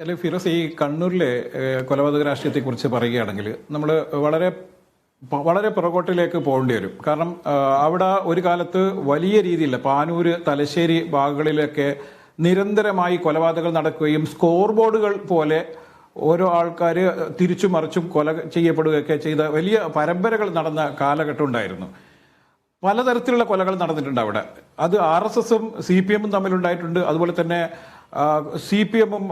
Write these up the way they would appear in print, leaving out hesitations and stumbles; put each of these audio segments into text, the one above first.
അല്ലെ ഫിറോസ്, ഈ കണ്ണൂരിലെ കൊലപാതക രാഷ്ട്രീയത്തെക്കുറിച്ച് പറയുകയാണെങ്കിൽ നമ്മൾ വളരെ വളരെ പുറകോട്ടിലേക്ക് പോകേണ്ടി വരും. കാരണം അവിടെ ഒരു കാലത്ത് വലിയ രീതിയിൽ പാനൂര്, തലശ്ശേരി ഭാഗങ്ങളിലൊക്കെ നിരന്തരമായി കൊലപാതകങ്ങൾ നടക്കുകയും സ്കോർ ബോർഡുകൾ പോലെ ഓരോ ആൾക്കാർ തിരിച്ചും മറിച്ചും കൊല ചെയ്യപ്പെടുകയൊക്കെ ചെയ്ത വലിയ പരമ്പരകൾ നടന്ന കാലഘട്ടം ഉണ്ടായിരുന്നു. പലതരത്തിലുള്ള കൊലകൾ നടന്നിട്ടുണ്ട് അവിടെ. അത് RSSും CPM തമ്മിലുണ്ടായിട്ടുണ്ട്. അതുപോലെ തന്നെ CPMും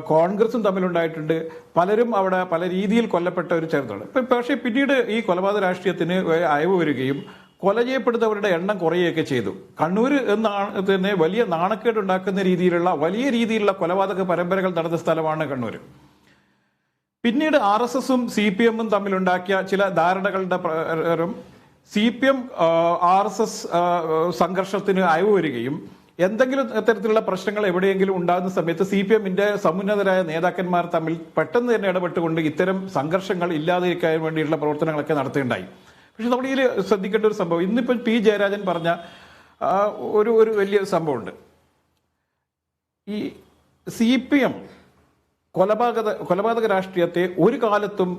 കോൺഗ്രസും തമ്മിലുണ്ടായിട്ടുണ്ട്. പലരും അവിടെ പല രീതിയിൽ കൊല്ലപ്പെട്ട ഒരു ചരിത്രമാണ്. പക്ഷേ പിന്നീട് ഈ കൊലപാതക രാഷ്ട്രീയത്തിന് അയവ് വരികയും കൊല ചെയ്യപ്പെടുന്നവരുടെ എണ്ണം കുറയുകയൊക്കെ ചെയ്തു. കണ്ണൂർ എന്നാണ് തന്നെ വലിയ നാണക്കേടുണ്ടാക്കുന്ന രീതിയിലുള്ള വലിയ രീതിയിലുള്ള കൊലപാതക പരമ്പരകൾ നടന്ന സ്ഥലമാണ് കണ്ണൂർ. പിന്നീട് RSSും CPMും തമ്മിലുണ്ടാക്കിയ ചില ധാരണകളുടെ പ്രകാരം CPM RSS സംഘർഷത്തിന് അയവ് വരികയും എന്തെങ്കിലും തരത്തിലുള്ള പ്രശ്നങ്ങൾ എവിടെയെങ്കിലും ഉണ്ടാകുന്ന സമയത്ത് CPMന്റെ സമുന്നതരായ നേതാക്കന്മാർ തമ്മിൽ പെട്ടെന്ന് തന്നെ ഇടപെട്ടുകൊണ്ട് ഇത്തരം സംഘർഷങ്ങൾ ഇല്ലാതിരിക്കാൻ വേണ്ടിയിട്ടുള്ള പ്രവർത്തനങ്ങളൊക്കെ നടത്തുകയുണ്ടായി. പക്ഷെ നമ്മൾ ഇതിൽ ശ്രദ്ധിക്കേണ്ട ഒരു സംഭവം, ഇന്നിപ്പോൾ P. ജയരാജൻ പറഞ്ഞ ഒരു വലിയ സംഭവമുണ്ട്. ഈ CPM കൊലപാതക രാഷ്ട്രീയത്തെ ഒരു കാലത്തും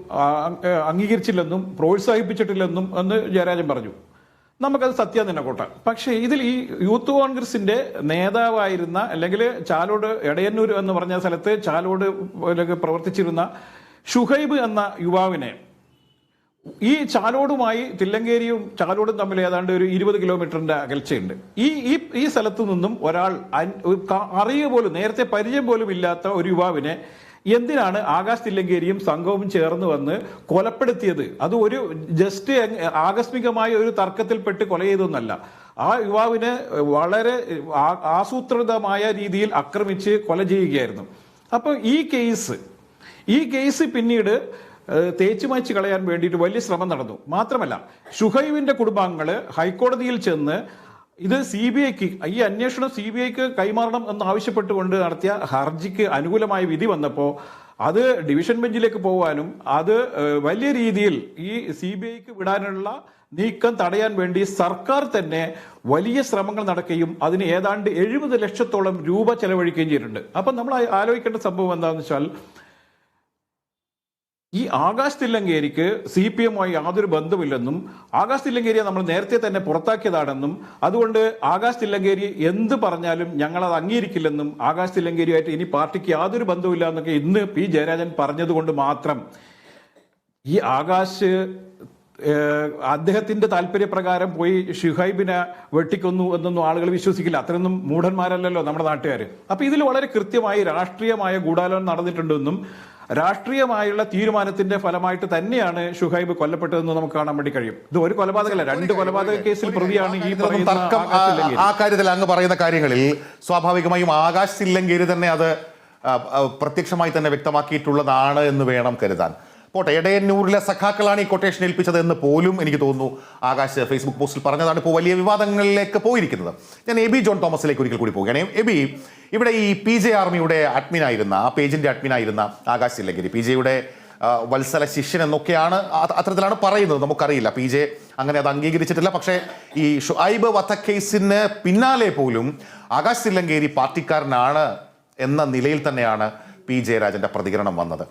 അംഗീകരിച്ചില്ലെന്നും പ്രോത്സാഹിപ്പിച്ചിട്ടില്ലെന്നും എന്ന് ജയരാജൻ പറഞ്ഞു. നമുക്കത് സത്യം തന്നെ കൂട്ടാം. പക്ഷേ ഇതിൽ ഈ യൂത്ത് കോൺഗ്രസിന്റെ നേതാവായിരുന്ന, അല്ലെങ്കിൽ ചാലോട് എടയന്നൂർ എന്ന് പറഞ്ഞ സ്ഥലത്ത് ചാലോട് പ്രവർത്തിച്ചിരുന്ന ഷുഹൈബ് എന്ന യുവാവിനെ ഈ ചാലോടുമായി തില്ലങ്കേരിയും ചാലോടും തമ്മിൽ ഏതാണ്ട് ഒരു 20 കിലോമീറ്ററിന്റെ അകൽച്ചയുണ്ട്. ഈ സ്ഥലത്തു നിന്നും ഒരാൾ അറിയുക പോലും, നേരത്തെ പരിചയം പോലും ഇല്ലാത്ത ഒരു യുവാവിനെ എന്തിനാണ് ആകാശ് തില്ലങ്കേരിയും സംഘവും ചേർന്ന് വന്ന് കൊലപ്പെടുത്തിയത്? അത് ഒരു ജസ്റ്റ് ആകസ്മികമായ ഒരു തർക്കത്തിൽപ്പെട്ട് കൊല ചെയ്തൊന്നല്ല. ആ യുവാവിനെ വളരെ ആസൂത്രിതമായ രീതിയിൽ ആക്രമിച്ച് കൊല ചെയ്യുകയായിരുന്നു. അപ്പോൾ ഈ കേസ് പിന്നീട് തേച്ചുമാച്ച് കളയാൻ വേണ്ടിയിട്ട് വലിയ ശ്രമം നടന്നു. മാത്രമല്ല, ഷുഹൈബിന്റെ കുടുംബാംഗങ്ങള് ഹൈക്കോടതിയിൽ ചെന്ന് ഇത് CBIക്ക്, ഈ അന്വേഷണം CBIക്ക് കൈമാറണം എന്ന് ആവശ്യപ്പെട്ടുകൊണ്ട് നടത്തിയ ഹർജിക്ക് അനുകൂലമായ വിധി വന്നപ്പോൾ അത് ഡിവിഷൻ ബെഞ്ചിലേക്ക് പോകാനും അത് വലിയ രീതിയിൽ ഈ CBIക്ക് വിടാനുള്ള നീക്കം തടയാൻ വേണ്ടി സർക്കാർ തന്നെ വലിയ ശ്രമങ്ങൾ നടക്കുകയും അതിന് ഏതാണ്ട് 70 ലക്ഷത്തോളം രൂപ ചെലവഴിക്കുകയും ചെയ്തിട്ടുണ്ട്. അപ്പം നമ്മൾ ആലോചിക്കേണ്ട സംഭവം എന്താണെന്ന് വെച്ചാൽ, ഈ ആകാശ് തില്ലങ്കേരിക്ക് CPMുമായി യാതൊരു ബന്ധമില്ലെന്നും ആകാശ് തില്ലങ്കേരിയെ നമ്മൾ നേരത്തെ തന്നെ പുറത്താക്കിയതാണെന്നും അതുകൊണ്ട് ആകാശ് തില്ലങ്കേരി എന്ത് പറഞ്ഞാലും ഞങ്ങൾ അത് അംഗീകരിക്കില്ലെന്നും ആകാശ് തില്ലങ്കേരിയായിട്ട് ഇനി പാർട്ടിക്ക് യാതൊരു ബന്ധമില്ല എന്നൊക്കെ ഇന്ന് P. ജയരാജൻ പറഞ്ഞതുകൊണ്ട് മാത്രം ഈ ആകാശ് അദ്ദേഹത്തിന്റെ താല്പര്യപ്രകാരം പോയി ഷുഹൈബിനെ വെട്ടിക്കൊന്നു എന്നൊന്നും ആളുകൾ വിശ്വസിക്കില്ല. അത്രയൊന്നും മൂഢന്മാരല്ലല്ലോ നമ്മുടെ നാട്ടുകാർ. അപ്പൊ ഇതിൽ വളരെ കൃത്യമായി രാഷ്ട്രീയമായ ഗൂഢാലോചന നടന്നിട്ടുണ്ടെന്നും രാഷ്ട്രീയമായുള്ള തീരുമാനത്തിന്റെ ഫലമായിട്ട് തന്നെയാണ് ഷുഹൈബ് കൊല്ലപ്പെട്ടതെന്ന് നമുക്ക് കാണാൻ വേണ്ടി കഴിയും. ഇത് ഒരു കൊലപാതകമല്ല, 2 കൊലപാതക കേസിൽ പ്രതിയാണ് ഈ തർക്കം. ആ കാര്യത്തിൽ അങ്ങ് പറയുന്ന കാര്യങ്ങളിൽ സ്വാഭാവികമായും ആകാശ് തില്ലങ്കേരി തന്നെ അത് പ്രത്യക്ഷമായി തന്നെ വ്യക്തമാക്കിയിട്ടുള്ളതാണ് എന്ന് വേണം കരുതാൻ. പോട്ടെ, എടയന്നൂരിലെ സഖാക്കളാണ് ഈ കൊട്ടേഷൻ ഏൽപ്പിച്ചത് എന്ന് പോലും എനിക്ക് തോന്നുന്നു ആകാശ് ഫേസ്ബുക്ക് പോസ്റ്റിൽ പറഞ്ഞതാണ് ഇപ്പോൾ വലിയ വിവാദങ്ങളിലേക്ക് പോയിരിക്കുന്നത്. ഞാൻ എബി ജോൺ തോമസിലേക്ക് ഒരിക്കൽ കൂടി പോവുകയാണ്. എബി, ഇവിടെ ഈ PJ ആർമിയുടെ അഡ്മിനായിരുന്ന, ആ പേജിന്റെ അഡ്മിനായിരുന്ന ആകാശ് തില്ലങ്കേരി, PJയുടെ വത്സല ശിഷ്യൻ എന്നൊക്കെയാണ് അത്തരത്തിലാണ് പറയുന്നത്. നമുക്കറിയില്ല, PJ അങ്ങനെ അത് അംഗീകരിച്ചിട്ടില്ല. പക്ഷേ ഈ ഷുഹൈബ് വധക്കേസിന് പിന്നാലെ പോലും ആകാശ് തില്ലങ്കേരി പാർട്ടിക്കാരനാണ് എന്ന നിലയിൽ തന്നെയാണ് P. ജയരാജന്റെ പ്രതികരണം വന്നത്.